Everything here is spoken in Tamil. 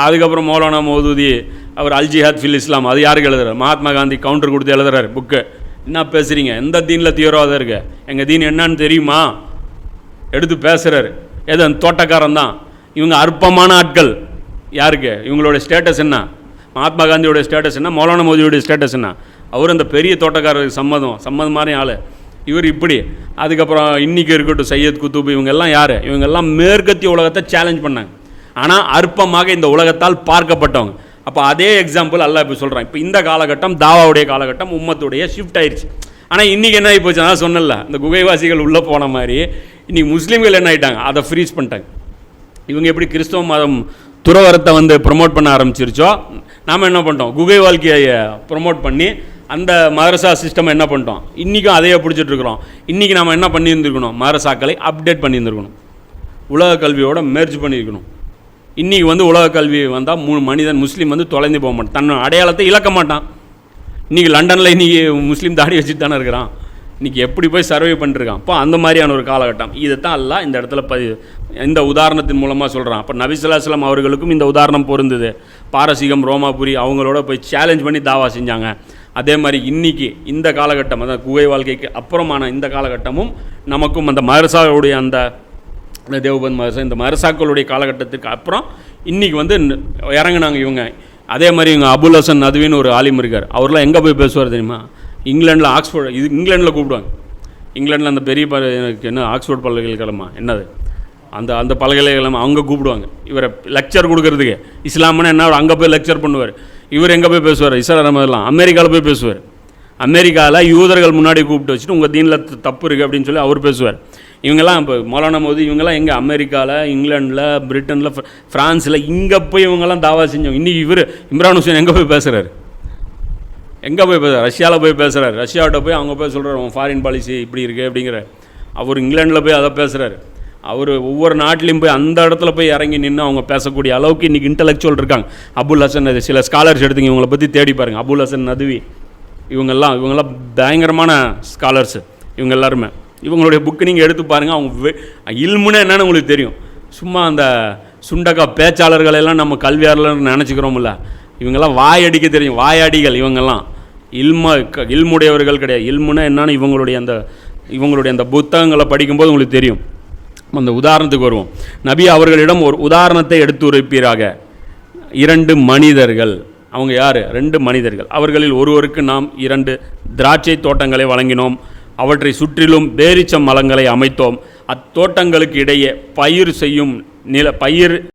அதுக்கப்புறம் மௌலானா மௌதூதி அவர் அல் ஜிஹாத் ஃபில் இஸ்லாம் அது யாருக்கு எழுதுறாரு? மகாத்மா காந்தி கவுண்டர் கொடுத்து எழுதுறாரு புக்கு. என்ன பேசுகிறீங்க? எந்த தீனில் தீவிரவாதம் இருக்கு? எங்கள் தீன் என்னன்னு தெரியுமா? எடுத்து பேசுகிறாரு. எது அந்த தோட்டக்காரன் தான். இவங்க அற்பமான ஆட்கள். யாருக்கு? இவங்களோட ஸ்டேட்டஸ் என்ன? மகாத்மா காந்தியோட ஸ்டேட்டஸ் என்ன? மௌலானா மௌதூதியோட ஸ்டேட்டஸ் என்ன? அவர் அந்த பெரிய தோட்டக்காரருக்கு சம்மதம் மாதிரி ஆள். இவர் இப்படி. அதுக்கப்புறம் இன்றைக்கி இருக்கட்டும் சையத் குத்துப், இவங்கெல்லாம் யார்? இவங்கெல்லாம் மேற்கத்திய உலகத்தை சேலஞ்ச் பண்ணாங்க. ஆனால் அற்பமாக இந்த உலகத்தால் பார்க்கப்பட்டவங்க. அப்போ அதே எக்ஸாம்பிள் அல்லாஹ் இப்போ சொல்கிறான். இப்போ இந்த காலகட்டம் தாவாவுடைய காலகட்டம், உம்மத்துடைய ஷிஃப்ட் ஆயிடுச்சு. ஆனால் இன்றைக்கி என்ன ஆகி போச்சு? அதான் சொன்னல, இந்த குகைவாசிகள் உள்ளே போன மாதிரி இன்றைக்கி முஸ்லீம்கள் என்ன ஆகிட்டாங்க? அதை ஃப்ரீஸ் பண்ணிட்டாங்க. இவங்க எப்படி கிறிஸ்தவ மதம் துறவரத்தை ப்ரொமோட் பண்ண ஆரம்பிச்சிருச்சோ, நாம் என்ன பண்ணிட்டோம்? குகை வாழ்க்கையை ப்ரொமோட் பண்ணி அந்த மதரசா சிஸ்டம் என்ன பண்ணிட்டோம்? இன்றைக்கும் அதையே பிடிச்சிட்ருக்குறோம். இன்றைக்கி நாம் என்ன பண்ணியிருந்துருக்கணும்? மதரசாக்களை அப்டேட் பண்ணியிருந்துருக்கணும், உலக கல்வியோட மெர்ஜ் பண்ணியிருக்கணும். இன்றைக்கி உலக கல்வி வந்தால் மனிதன் முஸ்லீம் தொலைந்து போக மாட்டான், தன் அடையாளத்தை இழக்க மாட்டான். இன்றைக்கி லண்டனில் இன்றைக்கி முஸ்லீம் தாடி வச்சுட்டு தானே இருக்கிறான். இன்றைக்கி எப்படி போய் சர்வே பண்ணிருக்கான். அப்போ அந்த மாதிரியான ஒரு காலகட்டம். இதைத்தான் அல்லாஹ் இந்த இடத்துல இந்த உதாரணத்தின் மூலமாக சொல்கிறான். அப்போ நபி ஸல்லல்லாஹு அலைஹி வஸல்லம் அவர்களுக்கும் இந்த உதாரணம் பொருந்தது. பாரசீகம், ரோமாபுரி அவங்களோட போய் சேலஞ்ச் பண்ணி தாவா செஞ்சாங்க. அதே மாதிரி இன்றைக்கி இந்த காலகட்டம், அதாவது குகை வாழ்க்கைக்கு அப்புறமான இந்த காலகட்டமும் நமக்கும் அந்த மதரசாவுடைய அந்த தேவபந்த் மதரசா, இந்த மதரசாக்களுடைய காலகட்டத்திற்கு அப்புறம் இன்றைக்கி இறங்குனாங்க இவங்க. அதே மாதிரி இவங்க அபுல் ஹசன் நதுவின்னு ஒரு ஆலிம் இருக்கார். அவர்லாம் எங்கே போய் பேசுவார் தெரியுமா? இங்கிலாண்டில் ஆக்ஸ்ஃபோர்டு, இங்கிலாண்டில் கூப்பிடுவாங்க. இங்கிலாண்டில் அந்த பெரிய என்ன ஆக்ஸ்ஃபோர்ட் பல்கலைக்கழகமா என்னது, அந்த பல்கலைக்கழகம் அவங்க கூப்பிடுவாங்க இவரை லெக்சர் கொடுக்கறதுக்கு. இஸ்லாம்னா என்ன, அங்கே போய் லெக்சர் பண்ணுவார். இவர் எங்கே போய் பேசுவார்? இஸ்ரேல் ரஹ்மத்துல்லாஹ் அமெரிக்காவில் போய் பேசுவார். அமெரிக்காவில் யூதர்கள் முன்னாடி கூப்பிட்டு வச்சுட்டு உங்கள் தீனில் தப்பு இருக்குது அப்படின்னு சொல்லி அவர் பேசுவார். இவங்கெல்லாம் இப்போ மௌலானா மௌதூதி இவங்கெல்லாம் எங்கே? அமெரிக்காவில், இங்கிலாண்டில், பிரிட்டனில், ஃப்ரான்ஸில் இங்கே போய் இவங்கெல்லாம் தாவா செஞ்சோம். இன்றைக்கி இவர் இம்ரான் ஹுசைன் எங்கே போய் பேசுகிறார்? எங்கே போய் பேசுகிறார்? ரஷ்யாவில் போய் பேசுகிறார். ரஷ்யாவிட்ட போய் அவங்க போய் சொல்கிறார் உன் ஃபாரின் பாலிசி இப்படி இருக்குது அப்படிங்கிற. அவர் இங்கிலாண்டில் போய் அதை பேசுகிறார். அவர் ஒவ்வொரு நாட்டிலையும் போய் அந்த இடத்துல போய் இறங்கி நின்று அவங்க பேசக்கூடிய அளவுக்கு இன்றைக்கி இன்டலெக்சுவல் இருக்காங்க. அபுல் ஹசன், சில ஸ்காலர்ஸ் எடுத்துங்க, இவங்களை பற்றி தேடி பாருங்கள். அபுல் ஹசன் நதுவி இவங்கெல்லாம் பயங்கரமான ஸ்காலர்ஸு. இவங்க எல்லாருமே இவங்களுடைய புக்கு நீங்கள் எடுத்து பாருங்கள். அவங்க இல்முன்னா என்னென்னு உங்களுக்கு தெரியும். சும்மா அந்த சுண்டக்கா பேச்சாளர்களெல்லாம் நம்ம கல்வியாளர்னு நினச்சிக்கிறோம்ல, இவங்கெல்லாம் வாயடிக்க தெரியும். வாயாடிகள் இவங்கெல்லாம். இல்முடையவர்கள் கிடையாது. இல்முன்னா என்னன்னு இவங்களுடைய அந்த புத்தகங்களை படிக்கும்போது உங்களுக்கு தெரியும். அந்த உதாரணத்துக்கு வருவோம். நபி அவர்களிடம் ஒரு உதாரணத்தை எடுத்து உரைப்பீராக. 2 மனிதர்கள். அவங்க யார்? 2 மனிதர்கள். அவர்களில் ஒருவருக்கு நாம் 2 திராட்சை தோட்டங்களை வழங்கினோம். அவற்றை சுற்றிலும் பேரிச்சம் மரங்களை அமைத்தோம். அத்தோட்டங்களுக்கு இடையே பயிர்